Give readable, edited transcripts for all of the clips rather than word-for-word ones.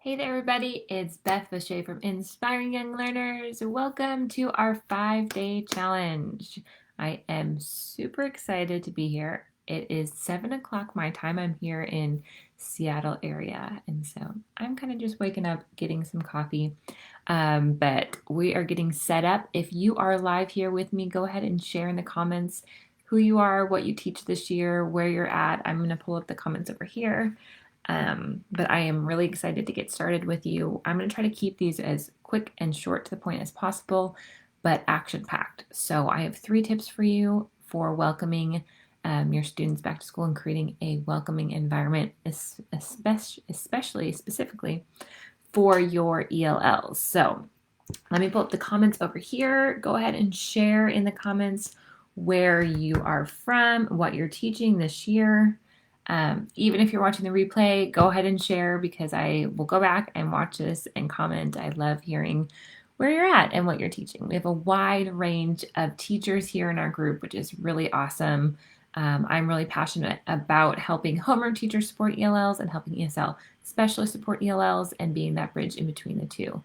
Hey there, everybody. It's Beth Vache from Inspiring Young Learners. Welcome to our 5-day challenge. I am super excited to be here. It is 7 o'clock my time. I'm here in Seattle area. And so I'm kind of just waking up, getting some coffee. But we are getting set up. If you are live here with me, go ahead and share in the comments who you are, what you teach this year, where you're at. I'm going to pull up the comments over here. But I am really excited to get started with you. I'm going to try to keep these as quick and short to the point as possible, but action-packed. So I have 3 tips for you for welcoming your students back to school and creating a welcoming environment, especially specifically for your ELLs. So let me pull up the comments over here. Go ahead and share in the comments where you are from, what you're teaching this year. Even if you're watching the replay, go ahead and share because I will go back and watch this and comment. I love hearing where you're at and what you're teaching. We have a wide range of teachers here in our group, which is really awesome. I'm really passionate about helping homeroom teachers support ELLs and helping ESL specialists support ELLs and being that bridge in between the two.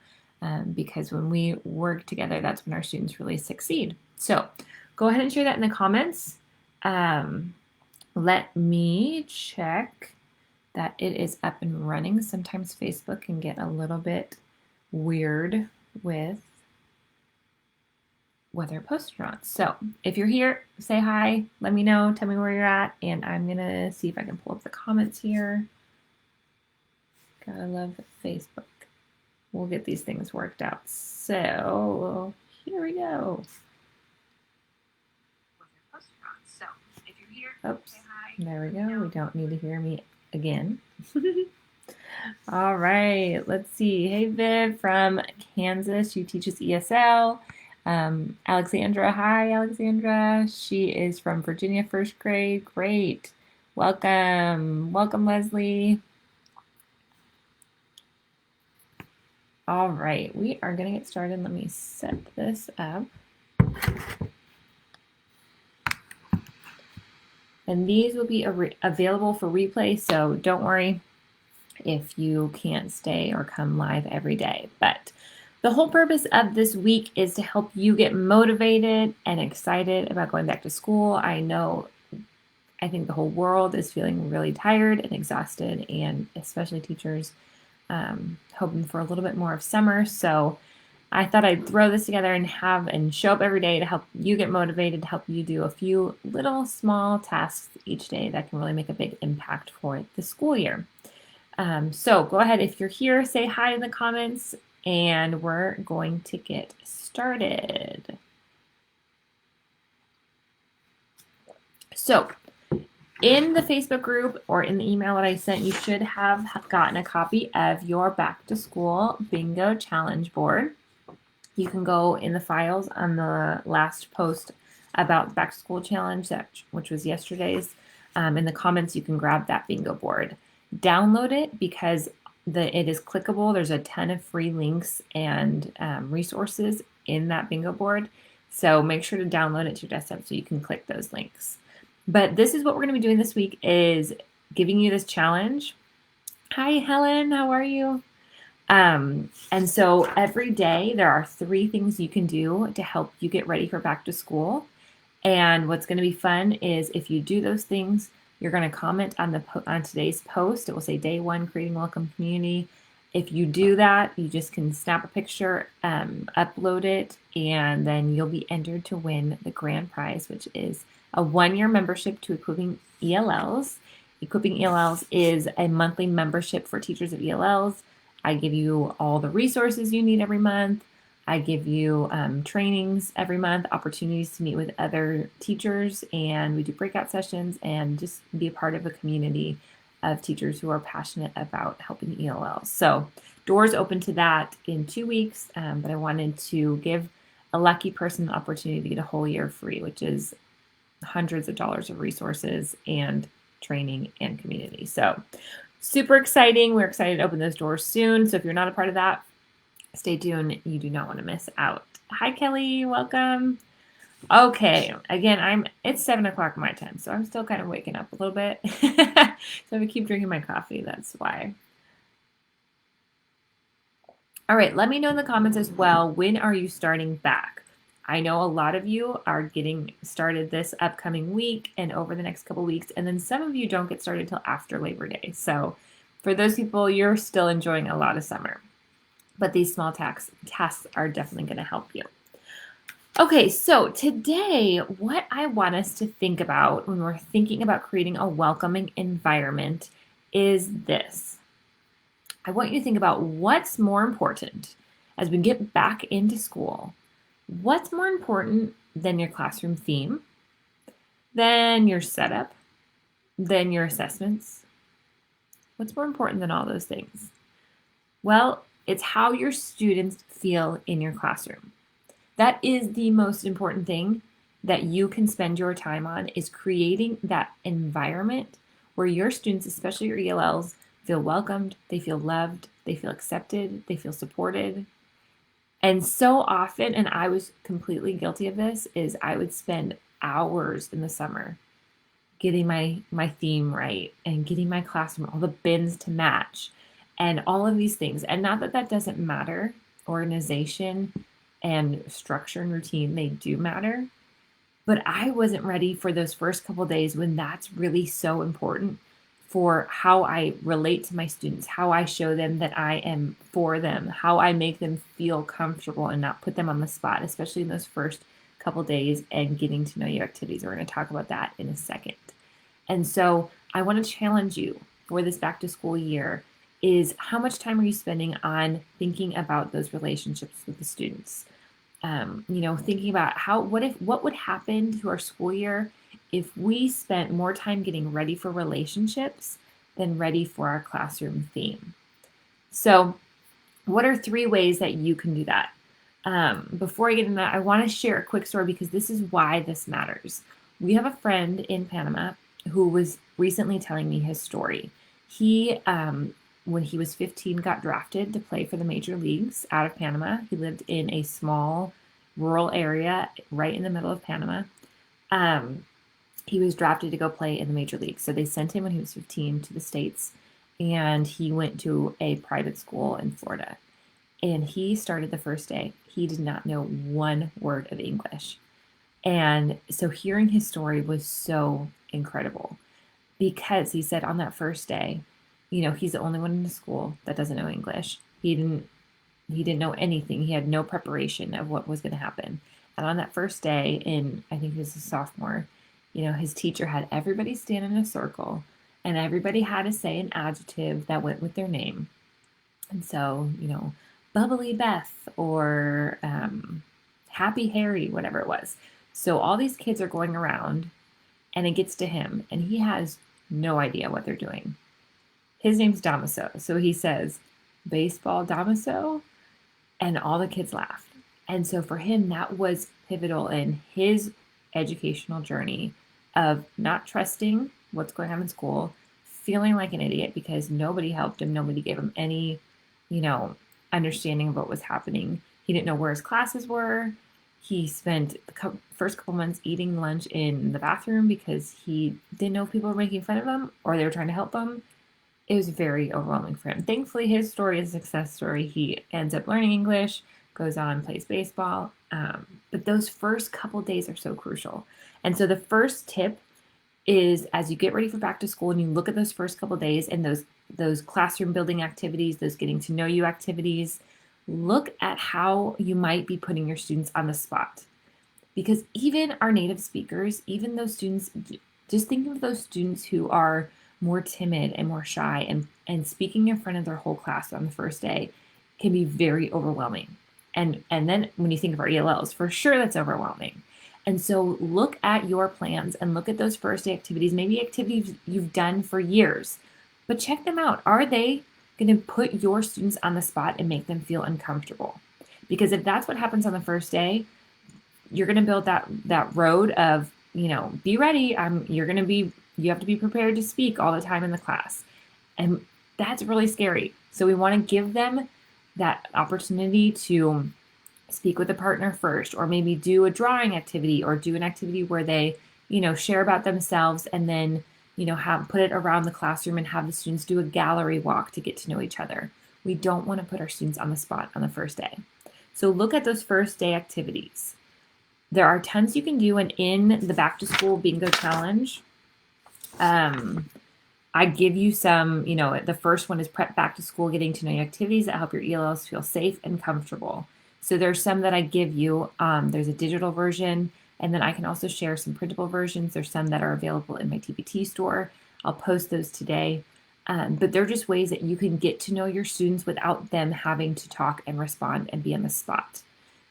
Because when we work together, that's when our students really succeed. So go ahead and share that in the comments. Let me check that it is up and running. Sometimes Facebook can get a little bit weird with whether it posted or not. So if you're here, say hi, let me know, tell me where you're at, and I'm gonna see if I can pull up the comments here. Gotta love Facebook. We'll get these things worked out. So here we go. Oops, there we go. We don't need to hear me again. All right, let's see. Hey, Viv from Kansas. She teaches ESL. Alexandra, hi, Alexandra. She is from Virginia, first grade. Great. Welcome. Welcome, Leslie. All right, we are going to get started. Let me set this up. And these will be available for replay, so don't worry if you can't stay or come live every day. But the whole purpose of this week is to help you get motivated and excited about going back to school. I think the whole world is feeling really tired and exhausted, and especially teachers hoping for a little bit more of summer. So I thought I'd throw this together and show up every day to help you get motivated, to help you do a few little small tasks each day that can really make a big impact for the school year. So go ahead, if you're here, say hi in the comments, and we're going to get started. So in the Facebook group or in the email that I sent, you should have gotten a copy of your back to school bingo challenge board. You can go in the files on the last post about the back to school challenge, which was yesterday's. In the comments, you can grab that bingo board. Download it because it is clickable. There's a ton of free links and resources in that bingo board. So make sure to download it to your desktop so you can click those links. But this is what we're going to be doing this week, is giving you this challenge. Hi, Helen. How are you? And so every day there are 3 things you can do to help you get ready for back to school. And what's going to be fun is if you do those things, you're going to comment on today's post. It will say day 1, creating a welcome community. If you do that, you just can snap a picture, upload it, and then you'll be entered to win the grand prize, which is a 1-year membership to Equipping ELLs. Equipping ELLs is a monthly membership for teachers of ELLs. I give you all the resources you need every month. I give you trainings every month, opportunities to meet with other teachers, and we do breakout sessions and just be a part of a community of teachers who are passionate about helping ELLs. So doors open to that in 2 weeks, but I wanted to give a lucky person the opportunity to get a whole year free, which is hundreds of dollars of resources and training and community. So super exciting. We're excited to open those doors soon. So if you're not a part of that, stay tuned. You do not want to miss out. Hi, Kelly. Welcome. Okay. Again, it's 7 o'clock my time, so I'm still kind of waking up a little bit. So if I keep drinking my coffee, that's why. All right, let me know in the comments as well, when are you starting back? I know a lot of you are getting started this upcoming week and over the next couple weeks, and then some of you don't get started till after Labor Day. So for those people, you're still enjoying a lot of summer. But these small tasks are definitely going to help you. Okay, so today, what I want us to think about when we're thinking about creating a welcoming environment is this. I want you to think about what's more important as we get back into school. What's more important than your classroom theme, than your setup, than your assessments? What's more important than all those things? Well, it's how your students feel in your classroom. That is the most important thing that you can spend your time on, is creating that environment where your students, especially your ELLs, feel welcomed, they feel loved, they feel accepted, they feel supported. And so often, and I was completely guilty of this, is I would spend hours in the summer getting my theme right and getting my classroom, all the bins to match and all of these things. And not that that doesn't matter. Organization and structure and routine, they do matter. But I wasn't ready for those first couple days when that's really so important for how I relate to my students, how I show them that I am for them, how I make them feel comfortable and not put them on the spot, especially in those first couple days and getting to know you activities. We're going to talk about that in a second. And so I want to challenge you for this back to school year is, how much time are you spending on thinking about those relationships with the students? Thinking about what would happen to our school year if we spent more time getting ready for relationships than ready for our classroom theme. So what are 3 ways that you can do that? Before I get into that, I want to share a quick story because this is why this matters. We have a friend in Panama who was recently telling me his story. He, when he was 15, got drafted to play for the major leagues out of Panama. He lived in a small rural area right in the middle of Panama. He was drafted to go play in the major leagues. So they sent him when he was 15 to the States, and he went to a private school in Florida. And he started the first day. He did not know one word of English. And so hearing his story was so incredible, because he said on that first day, he's the only one in the school that doesn't know English. He didn't know anything. He had no preparation of what was going to happen. And on that first day, I think he was a sophomore, his teacher had everybody stand in a circle and everybody had to say an adjective that went with their name. And so, bubbly Beth or happy Harry, whatever it was. So all these kids are going around and it gets to him and he has no idea what they're doing. His name's Damaso. So he says, baseball Damaso, and all the kids laughed. And so for him, that was pivotal in his educational journey of not trusting what's going on in school, feeling like an idiot because nobody helped him, nobody gave him any, understanding of what was happening. He didn't know where his classes were. He spent the first couple months eating lunch in the bathroom because he didn't know if people were making fun of him or they were trying to help him. It was very overwhelming for him. Thankfully, his story is a success story. He ends up learning English, goes on, plays baseball. But those first couple days are so crucial. And so the first tip is, as you get ready for back to school and you look at those first couple days and those classroom building activities, those getting to know you activities, look at how you might be putting your students on the spot. Because even our native speakers, even those students, just thinking of those students who are more timid and more shy and speaking in front of their whole class on the first day can be very overwhelming. And then when you think of our ELLs, for sure that's overwhelming. And so look at your plans and look at those first day activities, maybe activities you've done for years, but check them out. Are they going to put your students on the spot and make them feel uncomfortable? Because if that's what happens on the first day, you're going to build that road of, be ready. You have to be prepared to speak all the time in the class. And that's really scary. So we want to give them that opportunity to speak with a partner first, or maybe do a drawing activity or do an activity where they, share about themselves and then, put it around the classroom and have the students do a gallery walk to get to know each other. We don't want to put our students on the spot on the first day. So look at those first day activities. There are tons you can do, and in the back to school bingo challenge, I give you some, the first one is prep back to school, getting to know you activities that help your ELLs feel safe and comfortable. So there's some that I give you. There's a digital version, and then I can also share some printable versions. There's some that are available in my TPT store. I'll post those today. But they're just ways that you can get to know your students without them having to talk and respond and be on the spot.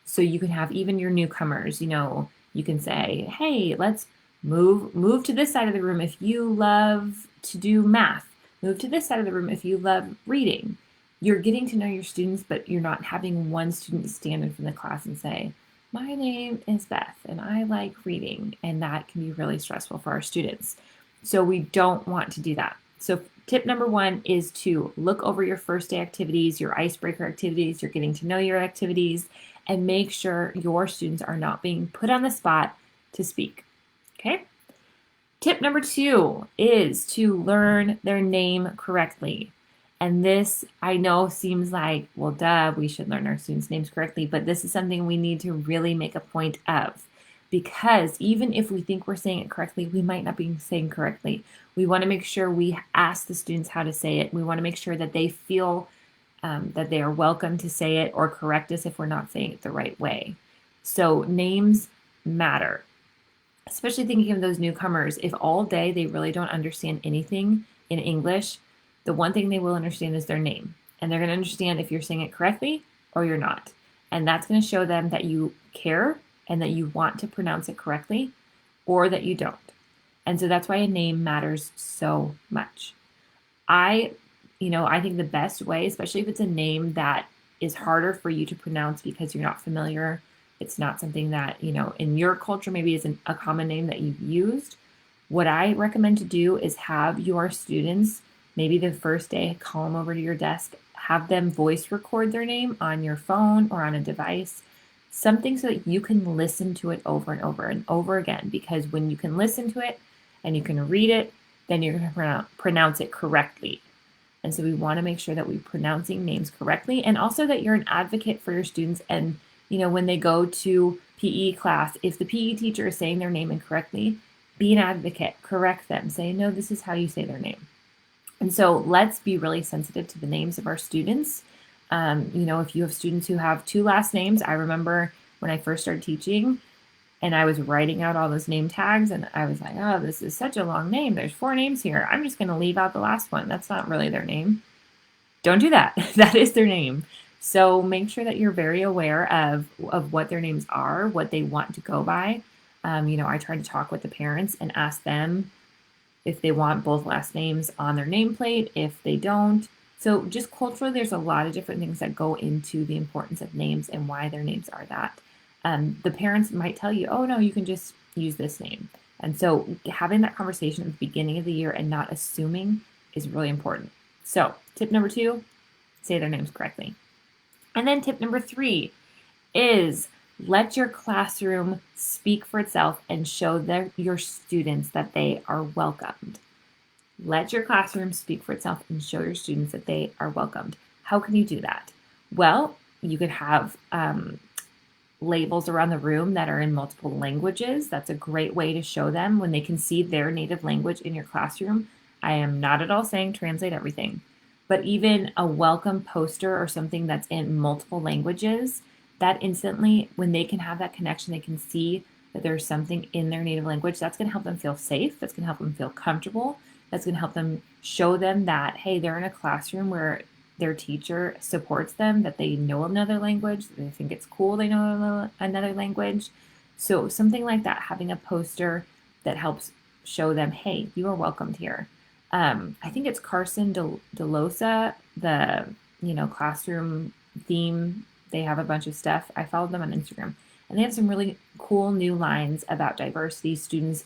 So you can have even your newcomers, you can say, hey, let's move to this side of the room if you love to do math. Move to this side of the room if you love reading. You're getting to know your students, but you're not having one student stand in front of the class and say, my name is Beth and I like reading. And that can be really stressful for our students. So we don't want to do that. So tip number 1 is to look over your first day activities, your icebreaker activities, your getting to know your activities, and make sure your students are not being put on the spot to speak. Okay? Tip number 2 is to learn their name correctly. And this, I know, seems like, well, duh, we should learn our students' names correctly, but this is something we need to really make a point of. Because even if we think we're saying it correctly, we might not be saying correctly. We want to make sure we ask the students how to say it. We want to make sure that they feel that they are welcome to say it or correct us if we're not saying it the right way. So names matter, especially thinking of those newcomers. If all day they really don't understand anything in English, the one thing they will understand is their name. And they're going to understand if you're saying it correctly or you're not. And that's going to show them that you care and that you want to pronounce it correctly or that you don't. And so that's why a name matters so much. I think the best way, especially if it's a name that is harder for you to pronounce because you're not familiar, it's not something that, in your culture maybe isn't a common name that you've used. What I recommend to do is have your students, maybe the first day, call them over to your desk, have them voice record their name on your phone or on a device, something so that you can listen to it over and over and over again. Because when you can listen to it and you can read it, then you're going to pronounce it correctly. And so we want to make sure that we're pronouncing names correctly, and also that you're an advocate for your students. And, when they go to PE class, if the PE teacher is saying their name incorrectly, be an advocate, correct them, say, no, this is how you say their name. And so let's be really sensitive to the names of our students. If you have students who have 2 last names, I remember when I first started teaching and I was writing out all those name tags and I was like, oh, this is such a long name. There's 4 names here. I'm just going to leave out the last one. That's not really their name. Don't do that. That is their name. So make sure that you're very aware of what their names are, what they want to go by. I try to talk with the parents and ask them if they want both last names on their nameplate, if they don't. So just culturally, there's a lot of different things that go into the importance of names and why their names are that. The parents might tell you, oh, no, you can just use this name. And so having that conversation at the beginning of the year and not assuming is really important. So tip number 2, say their names correctly. And then tip number 3 is let your classroom speak for itself and show your students that they are welcomed. Let your classroom speak for itself and show your students that they are welcomed. How can you do that? Well, you could have labels around the room that are in multiple languages. That's a great way to show them when they can see their native language in your classroom. I am not at all saying translate everything, but even a welcome poster or something that's in multiple languages, that instantly, when they can have that connection, they can see that there's something in their native language. That's going to help them feel safe. That's going to help them feel comfortable. That's going to help them show them that, hey, they're in a classroom where their teacher supports them, that they know another language, that they think it's cool they know another language. So something like that, having a poster that helps show them, hey, you are welcomed here. I think it's Carson DeLosa, the classroom theme. They have a bunch of stuff. I followed them on Instagram, and they have some really cool new lines about diverse students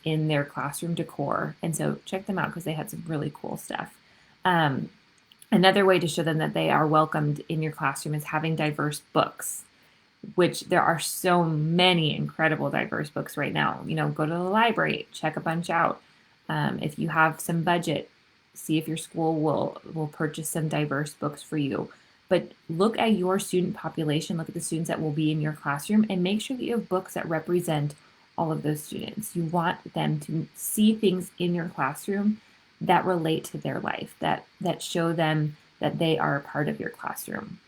in their classroom decor. And so check them out because they had some really cool stuff. Another way to show them that they are welcomed in your classroom is having diverse books, which there are so many incredible diverse books right now. Go to the library, check a bunch out. If you have some budget, see if your school will purchase some diverse books for you. But look at your student population, look at the students that will be in your classroom, and make sure that you have books that represent all of those students. You want them to see things in your classroom that relate to their life, that show them that they are a part of your classroom.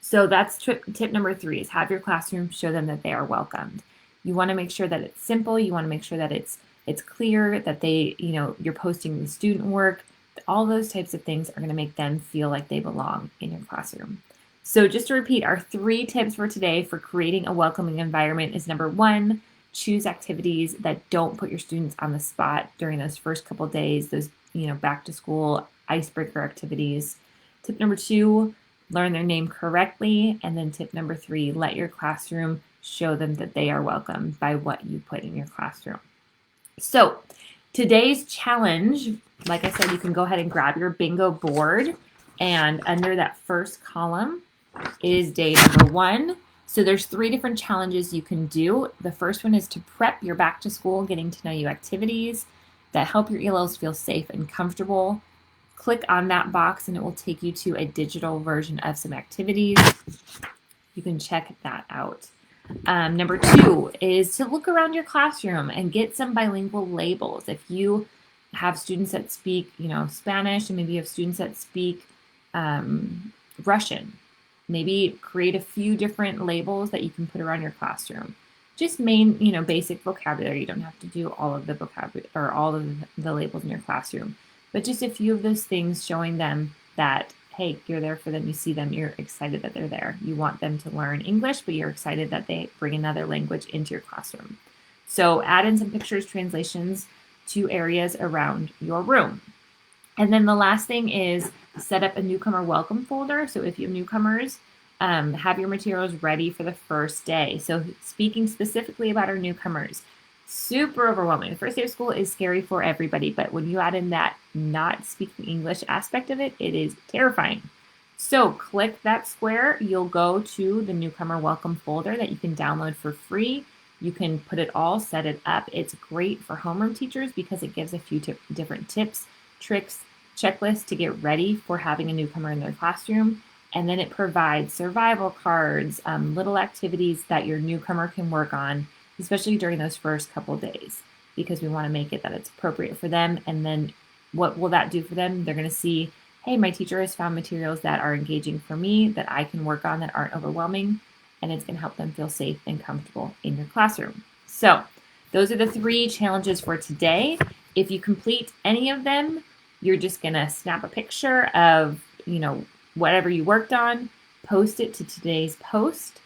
So that's tip number 3, is have your classroom show them that they are welcomed. You want to make sure that it's simple. You want to make sure that it's clear, that they, you're posting the student work. All those types of things are going to make them feel like they belong in your classroom. So just to repeat, our 3 tips for today for creating a welcoming environment is number 1, choose activities that don't put your students on the spot during those first couple days, those, back to school icebreaker activities. Tip number 2, learn their name correctly. And then tip number 3, let your classroom show them that they are welcome by what you put in your classroom. So today's challenge, like I said, you can go ahead and grab your bingo board, and under that first column is day number 1. So there's 3 different challenges you can do. The first one is to prep your back to school, getting to know you activities that help your ELLs feel safe and comfortable. Click on that box and it will take you to a digital version of some activities. You can check that out. Number 2 is to look around your classroom and get some bilingual labels. If you have students that speak, Spanish, and maybe you have students that speak Russian, maybe create a few different labels that you can put around your classroom. Just basic vocabulary. You don't have to do all of the vocabulary or all of the labels in your classroom, but just a few of those things showing them that, hey, you're there for them, you see them, you're excited that they're there. You want them to learn English, but you're excited that they bring another language into your classroom. So add in some pictures, translations to areas around your room. And then the last thing is set up a newcomer welcome folder. So if you have newcomers, have your materials ready for the first day. So speaking specifically about our newcomers, super overwhelming. The first day of school is scary for everybody, but when you add in that not speaking English aspect of it, it is terrifying. So click that square. You'll go to the newcomer welcome folder that you can download for free. You can put it all, set it up. It's great for homeroom teachers because it gives a few different tips, tricks, checklists to get ready for having a newcomer in their classroom. And then it provides survival cards, little activities that your newcomer can work on, especially during those first couple days, because we want to make it that it's appropriate for them. And then what will that do for them? They're going to see, hey, my teacher has found materials that are engaging for me, that I can work on, that aren't overwhelming, and it's going to help them feel safe and comfortable in your classroom. So those are the 3 challenges for today. If you complete any of them, you're just going to snap a picture of, whatever you worked on, post it to today's post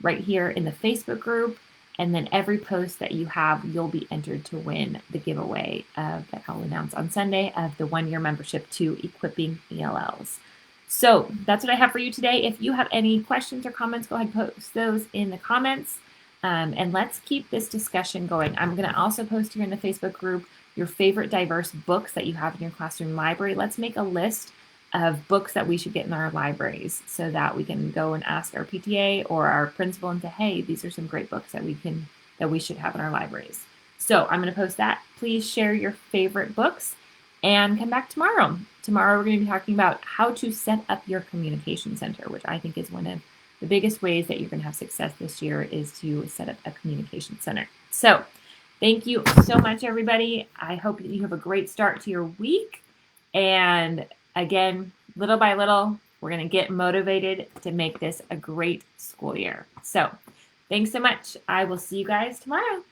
right here in the Facebook group. And then every post that you have, you'll be entered to win the giveaway that I'll announce on Sunday of the 1-year membership to Equipping ELLs. So that's what I have for you today. If you have any questions or comments, go ahead and post those in the comments. And let's keep this discussion going. I'm going to also post here in the Facebook group your favorite diverse books that you have in your classroom library. Let's make a list of books that we should get in our libraries so that we can go and ask our PTA or our principal and say, hey, these are some great books that we should have in our libraries. So I'm going to post that. Please share your favorite books and come back tomorrow. Tomorrow we're going to be talking about how to set up your communication center, which I think is one of the biggest ways that you're going to have success this year is to set up a communication center. So thank you so much, everybody. I hope that you have a great start to your week. And again, little by little, we're going to get motivated to make this a great school year. So thanks so much. I will see you guys tomorrow.